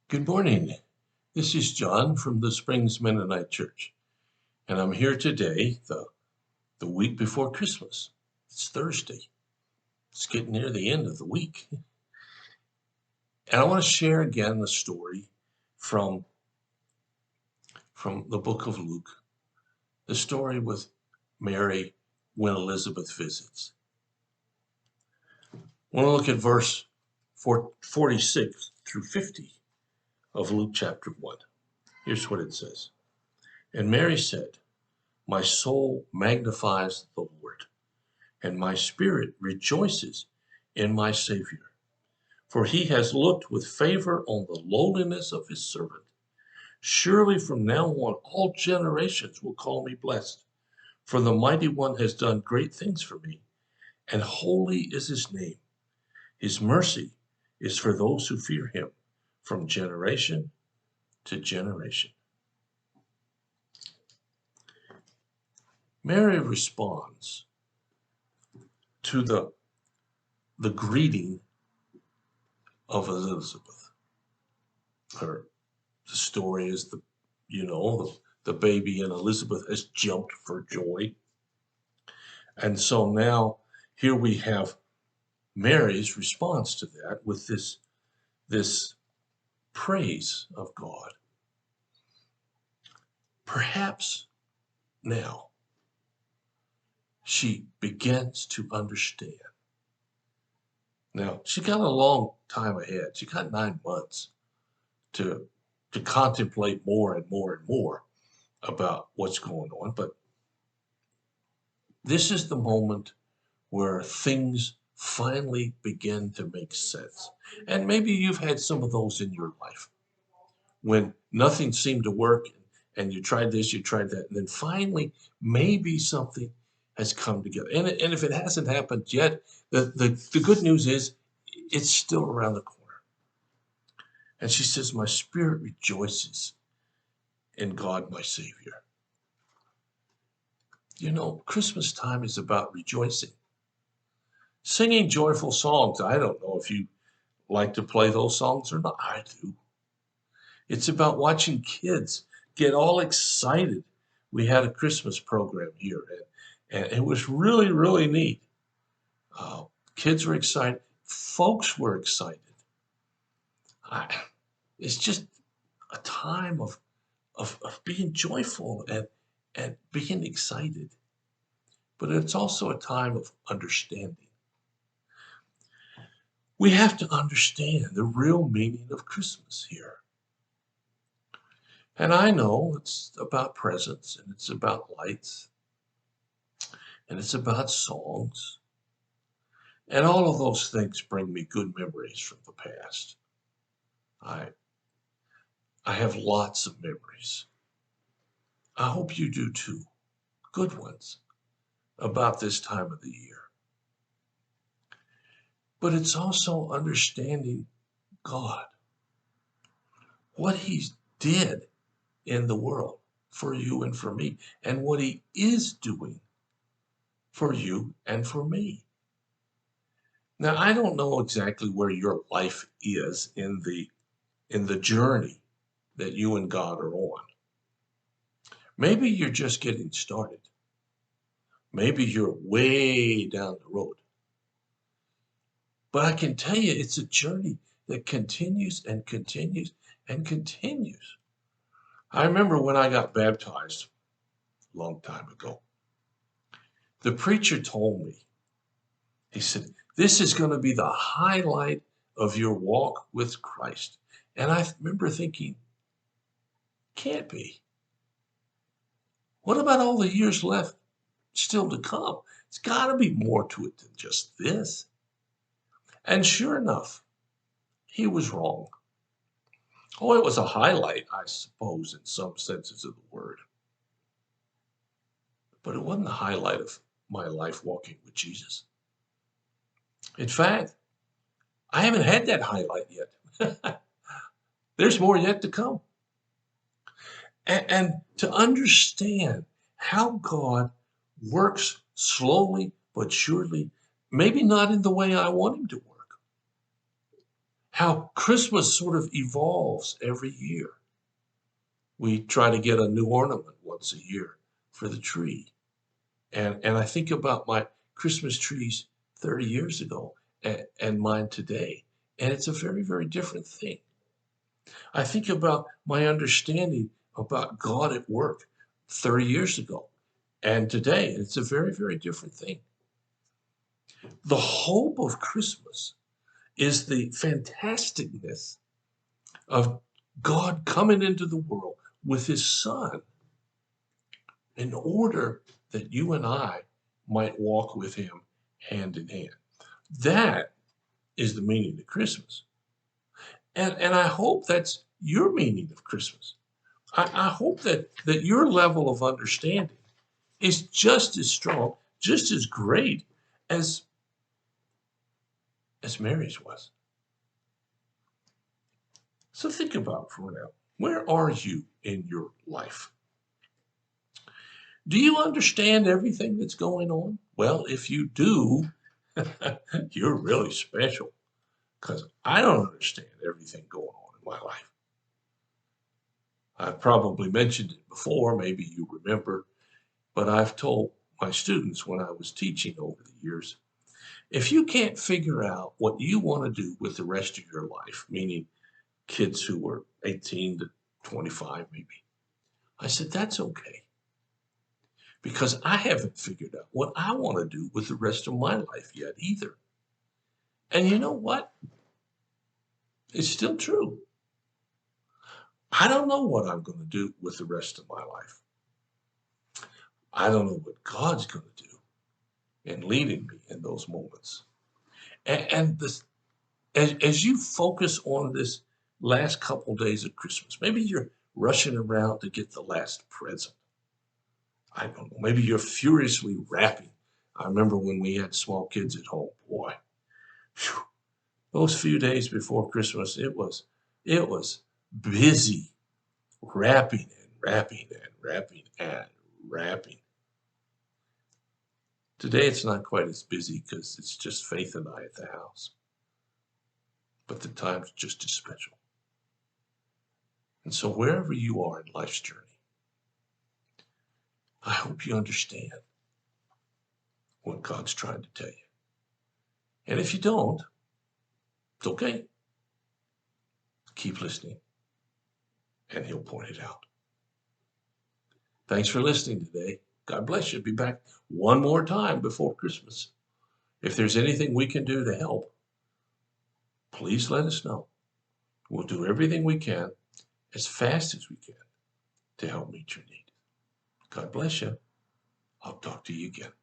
Good morning. This is John from the Springs Mennonite Church, and I'm here today, the week before Christmas. It's Thursday. It's getting near the end of the week. And I want to share again the story from, from the book of Luke, the story with Mary when Elizabeth visits. I want to look at verse 46 through 50 of Luke chapter 1. Here's what it says. And Mary said, "My soul magnifies the Lord, and my spirit rejoices in my Savior. For he has looked with favor on the lowliness of his servant. Surely from now on all generations will call me blessed. For the Mighty One has done great things for me, and holy is his name. His mercy is for those who fear him from generation to generation." Mary responds to the greeting of Elizabeth. The story is the baby and Elizabeth has jumped for joy. And so now here we have Mary's response to that with this praise of God. Perhaps now she begins to understand. Now, she got a long time ahead. She got 9 months to contemplate more and more and more about what's going on. But this is the moment where things finally begin to make sense. And maybe you've had some of those in your life when nothing seemed to work and you tried this, you tried that, and then finally maybe something has come together. And if it hasn't happened yet, the good news is it's still around the corner. And she says, "My spirit rejoices in God, my Savior." You know, Christmas time is about rejoicing. Singing joyful songs. I don't know if you like to play those songs or not. I do. It's about watching kids get all excited. We had a Christmas program here, and it was really, really neat. Kids were excited. Folks were excited. It's just a time of being joyful and being excited. But it's also a time of understanding. We have to understand the real meaning of Christmas here. And I know it's about presents and it's about lights and it's about songs. And all of those things bring me good memories from the past. I I have lots of memories. I hope you do too. Good ones about this time of the year. But it's also understanding God, what he did in the world for you and for me, and what he is doing for you and for me. Now, I don't know exactly where your life is in the journey that you and God are on. Maybe you're just getting started. Maybe you're way down the road. But I can tell you it's a journey that continues and continues and continues. I remember when I got baptized a long time ago, the preacher told me, he said, "This is going to be the highlight of your walk with Christ." And I remember thinking, can't be. What about all the years left still to come? It's got to be more to it than just this. And sure enough, he was wrong. Oh, it was a highlight, I suppose, in some senses of the word. But it wasn't the highlight of my life walking with Jesus. In fact, I haven't had that highlight yet. There's more yet to come. And to understand how God works slowly but surely, maybe not in the way I want him to work. how Christmas sort of evolves every year. We try to get a new ornament once a year for the tree. And I think about my Christmas trees 30 years ago and mine today. And it's a very, very different thing. I think about my understanding about God at work 30 years ago and today. It's a very, very different thing. The hope of Christmas is the fantasticness of God coming into the world with his son in order that you and I might walk with him hand in hand. That is the meaning of Christmas. And I hope that's your meaning of Christmas. I hope that your level of understanding is just as strong, just as great as Mary's was. So think about it for now. Where are you in your life? Do you understand everything that's going on? Well, if you do, you're really special because I don't understand everything going on in my life. I've probably mentioned it before, maybe you remember, but I've told my students when I was teaching over the years, if you can't figure out what you want to do with the rest of your life, meaning kids who were 18 to 25 maybe, I said, that's okay. Because I haven't figured out what I want to do with the rest of my life yet either. And you know what? It's still true. I don't know what I'm going to do with the rest of my life. I don't know what God's going to do in leading me in those moments. And this, as you focus on this last couple days of Christmas, maybe you're rushing around to get the last present. I don't know. Maybe you're furiously wrapping. I remember when we had small kids at home, boy, whew, those few days before Christmas, it was busy wrapping and wrapping and wrapping and wrapping. Today it's not quite as busy because it's just Faith and I at the house. But the time's just as special. And so wherever you are in life's journey, I hope you understand what God's trying to tell you. And if you don't, it's okay. Keep listening, and he'll point it out. Thanks for listening today. God bless you. Be back one more time before Christmas. If there's anything we can do to help, please let us know. We'll do everything we can as fast as we can to help meet your need. God bless you. I'll talk to you again.